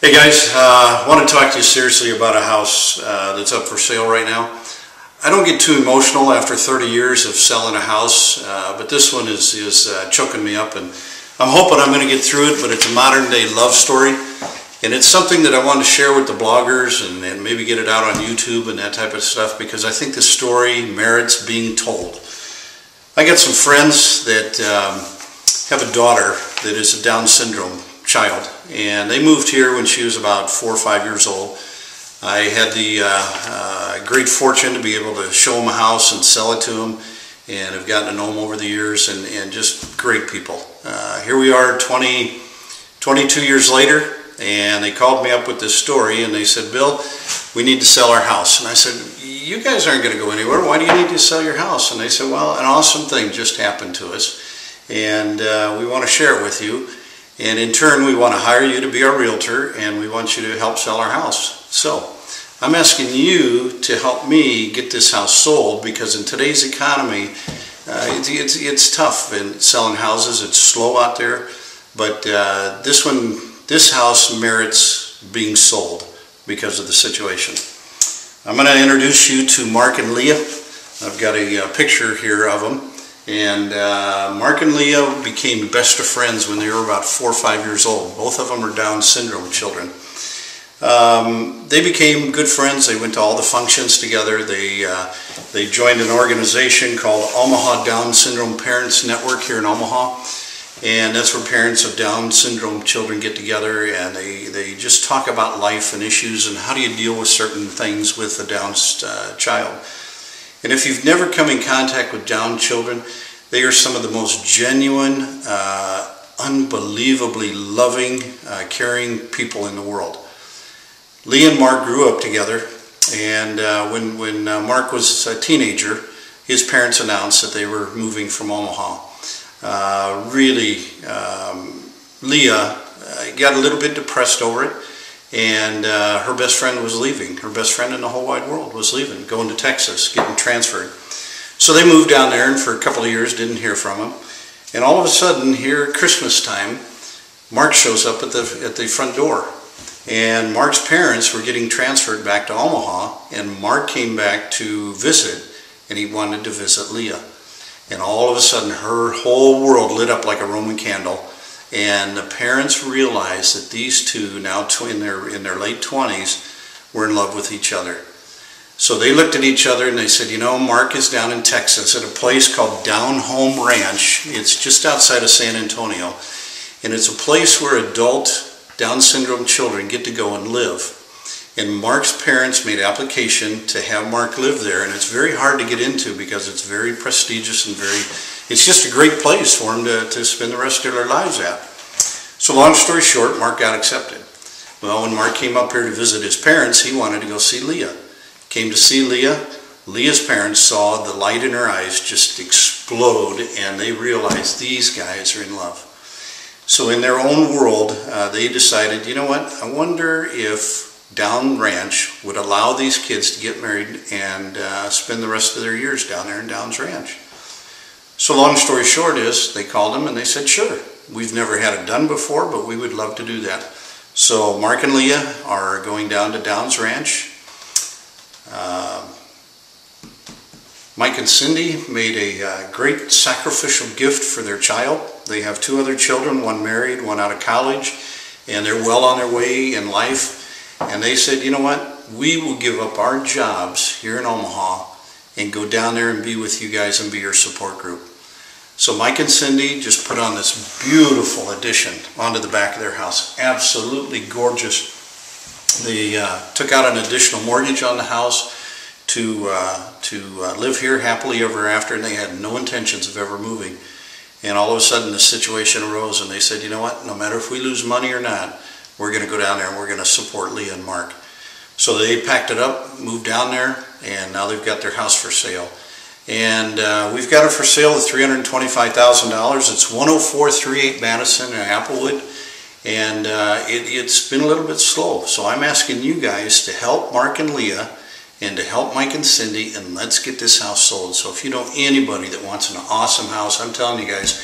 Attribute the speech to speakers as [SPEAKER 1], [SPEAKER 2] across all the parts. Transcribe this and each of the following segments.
[SPEAKER 1] Hey guys, I want to talk to you seriously about a house that's up for sale right now. I don't get too emotional after 30 years of selling a house, but this one is choking me up, and I'm hoping I'm going to get through it. But it's a modern day love story, and it's something that I want to share with the bloggers and maybe get it out on YouTube and that type of stuff, because I think the story merits being told. I got some friends that have a daughter that is a Down syndrome child, and they moved here when she was about 4 or 5 years old. I had the great fortune to be able to show them a house and sell it to them, and have gotten to know them over the years, and just great people. Here we are 22 years later, and they called me up with this story, and they said, "Bill, we need to sell our house." And I said, "You guys aren't going to go anywhere. Why do you need to sell your house?" And they said, "Well, an awesome thing just happened to us, and we want to share it with you. And in turn, we want to hire you to be our realtor, and we want you to help sell our house." So I'm asking you to help me get this house sold, because in today's economy, it's tough in selling houses. It's slow out there, but this house merits being sold because of the situation. I'm going to introduce you to Mark and Leah. I've got a picture here of them. And Mark and Leah became best of friends when they were about 4 or 5 years old. Both of them are Down syndrome children. They became good friends. They went to all the functions together. They joined an organization called Omaha Down Syndrome Parents Network here in Omaha. And that's where parents of Down syndrome children get together, and they just talk about life and issues and how do you deal with certain things with a Down child. And if you've never come in contact with Down children, they are some of the most genuine, unbelievably loving, caring people in the world. Leah and Mark grew up together, and when Mark was a teenager, his parents announced that they were moving from Omaha. Leah got a little bit depressed over it. And her best friend was leaving. Her best friend in the whole wide world was leaving, going to Texas, getting transferred. So they moved down there, and for a couple of years didn't hear from him. And all of a sudden, here at Christmas time, Mark shows up at the front door. And Mark's parents were getting transferred back to Omaha, and Mark came back to visit, and he wanted to visit Leah. And all of a sudden, her whole world lit up like a Roman candle. And the parents realized that these two, now in their late 20s, were in love with each other. So they looked at each other and they said, "You know, Mark is down in Texas at a place called Down Home Ranch. It's just outside of San Antonio. And it's a place where adult Down syndrome children get to go and live." And Mark's parents made application to have Mark live there. And it's very hard to get into because it's very prestigious and it's just a great place for them to spend the rest of their lives at. So long story short, Mark got accepted. Well, when Mark came up here to visit his parents, he wanted to go see Leah. Came to see Leah. Leah's parents saw the light in her eyes just explode, and they realized these guys are in love. So in their own world, they decided, you know what, I wonder if Down Ranch would allow these kids to get married and spend the rest of their years down there in Down's Ranch. So long story short is, they called him and they said, "Sure, we've never had it done before, but we would love to do that." So Mark and Leah are going down to Down's Ranch. Mike and Cindy made a great sacrificial gift for their child. They have 2 other children, one married, one out of college, and they're well on their way in life. And they said, "You know what, we will give up our jobs here in Omaha and go down there and be with you guys and be your support group." So Mike and Cindy just put on this beautiful addition onto the back of their house. Absolutely gorgeous. They took out an additional mortgage on the house to live here happily ever after, and they had no intentions of ever moving. And all of a sudden the situation arose, and they said, "You know what, no matter if we lose money or not, we're going to go down there and we're going to support Leah and Mark." So they packed it up, moved down there, and now they've got their house for sale. And we've got it for sale at $325,000. It's 10438 Madison in Applewood. And it's been a little bit slow. So I'm asking you guys to help Mark and Leah and to help Mike and Cindy, and let's get this house sold. So if you know anybody that wants an awesome house, I'm telling you guys,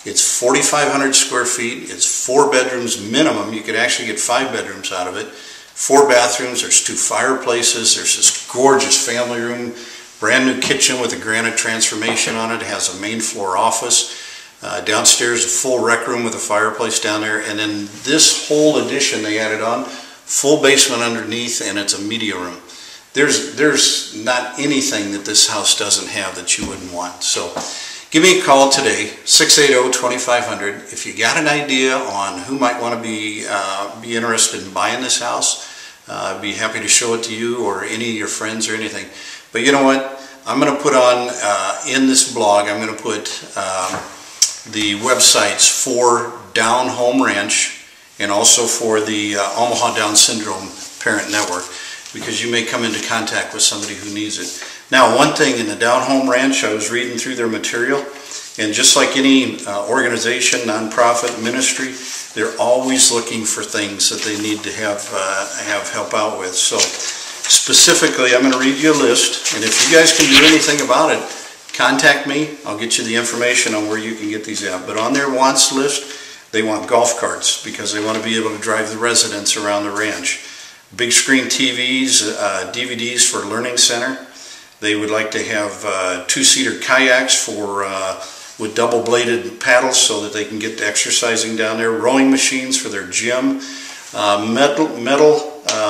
[SPEAKER 1] It's 4,500 square feet. It's 4 bedrooms minimum. You could actually get 5 bedrooms out of it. 4 bathrooms. There's 2 fireplaces. There's this gorgeous family room. Brand new kitchen with a granite transformation on it. It has a main floor office. Downstairs, a full rec room with a fireplace down there. And then this whole addition they added on, full basement underneath, and it's a media room. There's not anything that this house doesn't have that you wouldn't want. So give me a call today, 680-2500. If you got an idea on who might want to be interested in buying this house, I'd be happy to show it to you or any of your friends or anything. But you know what? I'm going to put on, in this blog, I'm going to put the websites for Down Home Ranch and also for the Omaha Down Syndrome Parent Network, because you may come into contact with somebody who needs it. Now, one thing in the Down Home Ranch, I was reading through their material, and just like any organization, nonprofit, ministry, they're always looking for things that they need to have help out with. So specifically, I'm going to read you a list, and if you guys can do anything about it, contact me. I'll get you the information on where you can get these at. But on their wants list, they want golf carts because they want to be able to drive the residents around the ranch. Big screen TVs, DVDs for Learning Center. They would like to have 2-seater kayaks with double-bladed paddles so that they can get to exercising down there. Rowing machines for their gym. Metal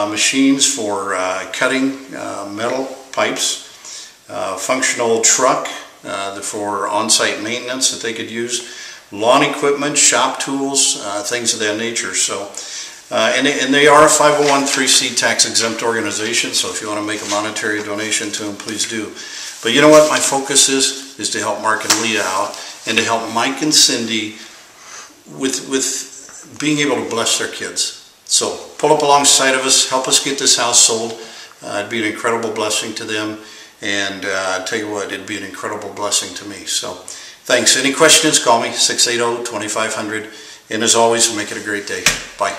[SPEAKER 1] machines for cutting metal pipes. Functional truck for on-site maintenance that they could use. Lawn equipment, shop tools, things of that nature. So, and they are a 501(c)(3) tax-exempt organization, so if you want to make a monetary donation to them, please do. But you know what my focus is to help Mark and Leah out and to help Mike and Cindy with being able to bless their kids. So pull up alongside of us, help us get this house sold. It'd be an incredible blessing to them, and I tell you what, it'd be an incredible blessing to me. So thanks. Any questions, call me, 680-2500. And as always, make it a great day. Bye.